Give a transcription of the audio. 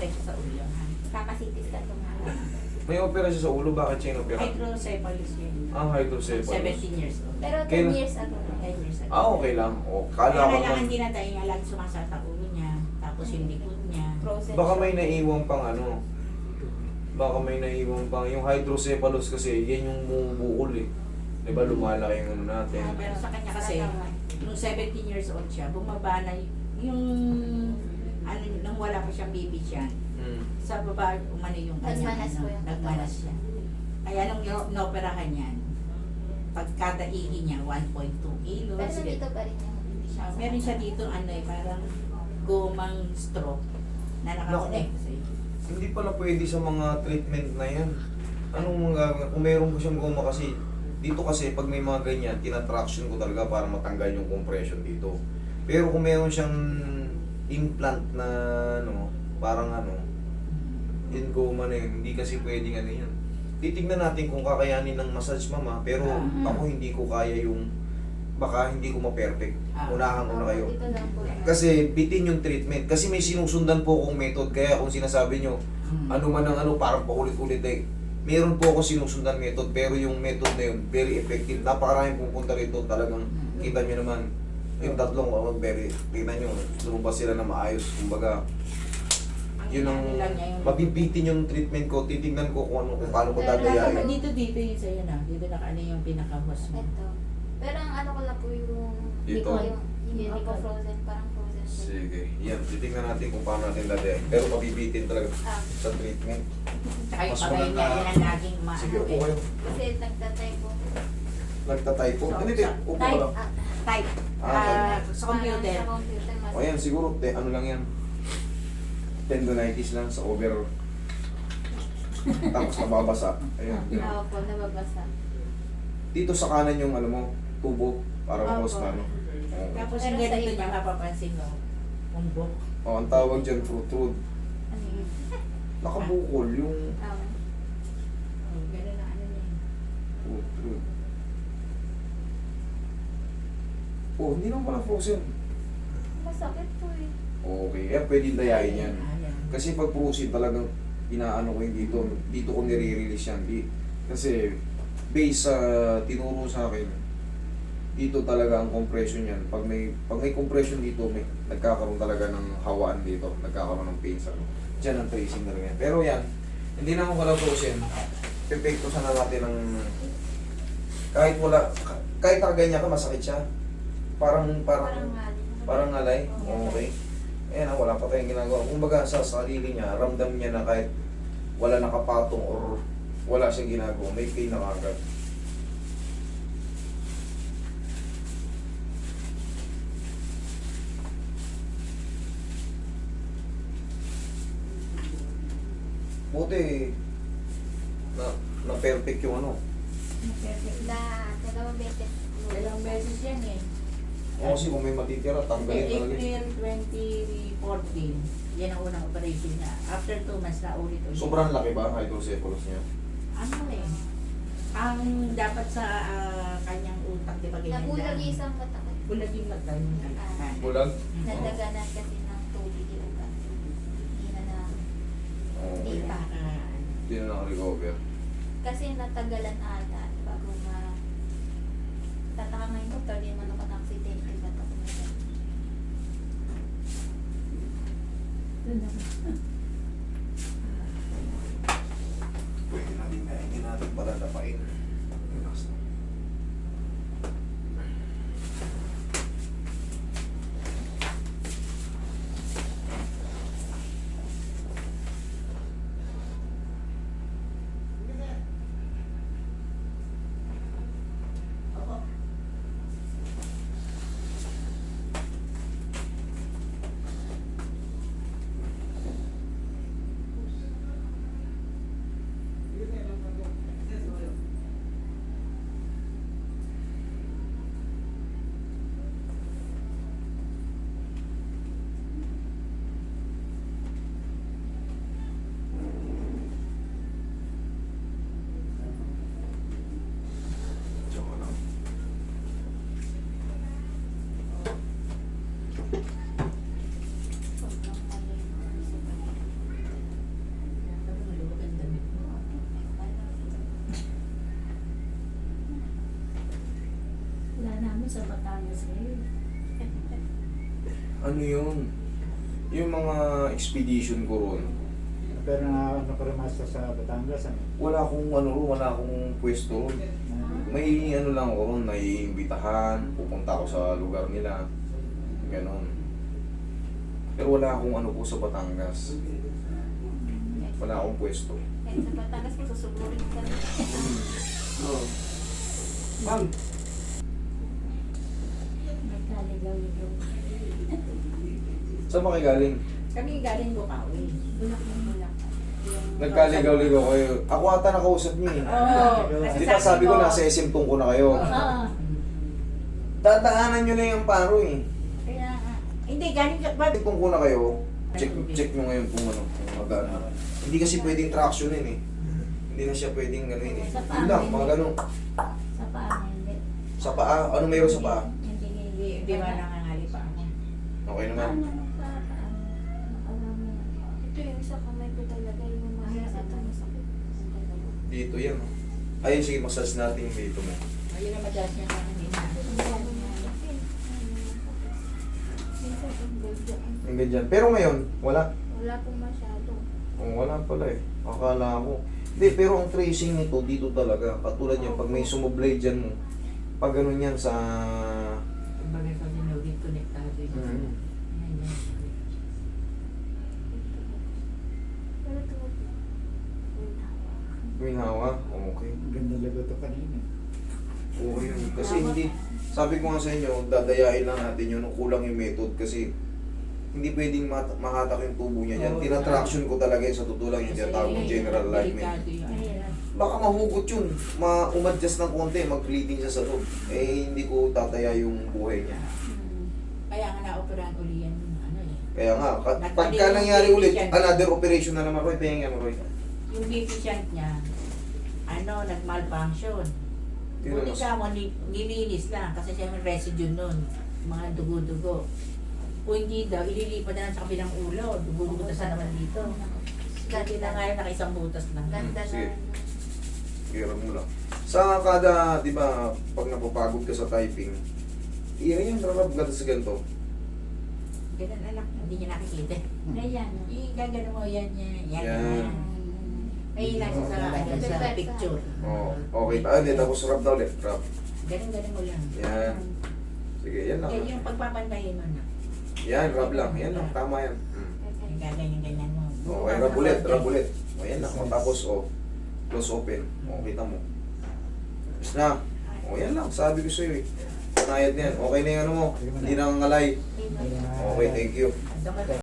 opera siya sa ulo. Kakasitis ka tumama. May opera siya sa ulo, bakit siya inopera? Hydrocephalus yun. Hydrocephalus. 17 years old. Pero 10 Kailan? years ago. 10 years ago. Okay lang. O, Kaya kala ko kailangan man, din natin niya, lagi sumasakit ang ulo niya, tapos yung likod niya. Frozen baka may shock. naiwang pang ano. Baka may naiwang pang, yung hydrocephalus kasi, yan yung bumubukol eh. Diba lumalaki yung ano natin. Pero sa kanya kasi, nung 17 years old siya, bumaba na yung ano, nung wala pa siyang baby siya, Hmm. sa baba umano yung kanya, Nagmanas po yung nagmanas siya. Kaya nung inoperahan yan, pagkada ihi niya, 1.2 kilos. Pero nandito pa rin yung hindi siya. Meron siya dito, ano eh, parang gumang stroke na nakakonect sa iyo. Hindi pala pwede sa mga treatment na yan. Anong mga, kung meron po siyang goma kasi, dito kasi pag may mga ganyan, tinatraction ko talaga para matanggal yung compression dito. Pero kung meron siyang implant na ano, parang ano, in goma na yun, hindi kasi pwedeng ano yun. Titignan natin kung kakayanin ng massage mama, pero ako hindi ko kaya yung, baka hindi ko ma-perfect. Unahan ko na kayo. Dito lang po. Kasi bitin yung treatment. Kasi may sinusundan po akong method. Kaya kung sinasabi nyo, ano man ang ano, parang paulit-ulit eh. Meron po ako sinusundan method, pero yung method na yun, very effective. Napakaraming pupunta rito, talagang kita nyo naman, yung tatlong, very, kita nyo, lumabas sila na maayos. Kumbaga, yun ang, mabibitin yung treatment ko, titignan ko kung ano, kung paano ko dadayain. Dito yung sa'yo na. Dito na ano yung pinaka-host mo. Ito. Pero ang ano ko lang po yung Dito? Hindi ko frozen, parang frozen. Sige, yan, titignan natin kung paano natin dadayain. Pero mabibitin talaga sa treatment. Tsaka yung Mas pagay maganda. niya, yan ang laging Sige, upo kayo. Kasi nagtatay po. Nagtatypo. So, Hindi, upo ka lang. Type. Sa computer. Sa computer mas. O yan, siguro, ano lang yan. Tendonitis lang sa over. Tapos nababasa. Ayan. Oo po, nababasa. Dito sa kanan yung ano mo, tubo, para Opo. post na ano. Oo. Tapos Pero yung sa ganito iba. niya, mapapansin mo, umbok. Oh, ang tawag dyan, fruit. Ano yun? Nakabukol yung Ganun na ano niya. fruit. Oh, hindi naman pala frozen. Masakit po eh. Okay, yan pwedeng dayain yan. Ayan. Kasi pag frozen talagang inaano ko yung dito ko nire-release yan. Kasi based sa tinuro sa akin, dito talaga ang compression yan. Pag may compression dito, may nagkakaroon talaga ng hawaan dito, nagkakaroon ng pain sa ano. Diyan ang tracing talaga yan. Pero yan, hindi naman wala frozen. Perfecto sana natin ng kahit ganyan ka, masakit siya. Parang ngalay. Okay. Ayan, wala pa tayong ginagawa. Kumbaga sa sarili niya, ramdam niya na kahit wala nakapatong or wala siyang ginagawa, may pain na kagad. Buti na perfect yung ano. Dalawang beses. Dalawang beses yan eh. O kasi kung may matitira, tanggalin talaga. April 2014, yan ang unang operation niya. After 2 months na ulit. Sobrang laki ba ang hydrocephalus niya? Ano eh? Ang dapat sa kanyang utak, di ba ganyan Nabulag lang? isang mata ko. Bulag yung mata niya. Bulag? Nadaganan kasi ng tubig yung ugat. Hindi na na. Okay. Di pa. Hindi na naka-recover. Kasi natagalan ata bago tataka ngayon doktor, di naman ako na-accidente ba't ako Pwede natin na, hindi natin palalapain. Relax na. Ano yun? Yung mga expedition ko ron, Pero na ano ko rin master sa Batangas, ano? wala akong pwesto ron. May ano lang ako ron, naiimbitahan, pupunta ako sa lugar nila. Ganon. Pero wala akong ano po sa Batangas. Wala akong pwesto. Kahit sa Batangas mo, susuburin ka rin. Oh. Ma'am, Nagkaligaw-ligaw. saan ba kayo galing? Kami galing Bukawi. Bulak ng bulak. Nagkaligaw-ligaw kayo. Ako ata nakausap niyo eh. Oo. Di ba sabi ko nasa SM ko na kayo? Oo. Dadaanan nyo na yung paro eh. Kaya nga. Hindi, galing ka ba? SM ko na kayo. Check nyo ngayon kung ano, kung magana. Hindi kasi pwedeng traction yun eh. Hindi na siya pwedeng gano'n eh. Yun lang, mga gano'n. Sa paa, hindi. Sa paa, ano mayroon sa paa? Hindi ba nangangali pa ako? Okay naman. Sa paa. Nakarami yan. Ito yung isa kamay ko talaga. Yung mahirap at masakit. Dito yan. Ayun, sige, massage natin yung dito mo. Ayun na madalas niya kanina. Yung ganyan. Pero ngayon, wala. Wala pong masyado. Oh, wala pala eh. Akala ko. Hindi, pero ang tracing nito dito talaga. Katulad yan, pag may sumoblade dyan mo, pag ganun yan sa... Kumbaga sa sinugit konektado yun. Mm. Pero ito, Minhawa. Okay. Ganda lagot to kanina. Okay yun. Kasi hindi, sabi ko nga sa inyo, dadayain lang natin yun, kulang yung method kasi hindi pwedeng mahatak yung tubo niya yan. Oo. Tinatraction ko talaga yun sa totoo lang yung tinatawag ng general alignment. Delikado yun. mahirap. Baka mahugot yun, umadjust ng konti, mag-bleeding siya sa loob. Eh, hindi ko tataya yung buhay niya. Kaya nga na-operahan uli yan. Ano eh. Kaya nga, Nagpali pagka yung nangyari baby ulit, siya. another operation na naman, Roy, pahinga mo, Roy. Yung deficient niya, nag-malfunction. Yun Buti ang- ka mo, nilinis lang kasi siya may residue nun. Mga dugo-dugo. Kung hindi daw, ililipat na lang sa kabilang ulo. Dugo-dugo na naman dito. Dati na nga yun, naka-isang butas lang. Ganda Sige. na. Hirap mo lang. Sa kada, di ba, pag napapagod ka sa typing, yan, rarab ka sa ganito. Ganun anak, hindi niya nakikita. Ayan. Gagano mo yan, yan, yan. Yan. yan. May nasa sa, ano, sa picture. Oo, okay. Hindi, tapos rub na ulit. Rub. Ganun mo lang. Yan. Sige, yan lang. Kaya yung pagpapantayin mo na. Yan, rub lang. Yan lang, tama yan. Yung gaganyan-ganyan mo. Okay, rub ulit, rub ulit. O, yan lang. Tapos, close open. O, kita mo. Tapos na. O, yan lang. Sabi ko sa'yo eh. Panayad na yan. Okay na yung ano mo. Hindi na ngalay. Okay, thank you. Doon ka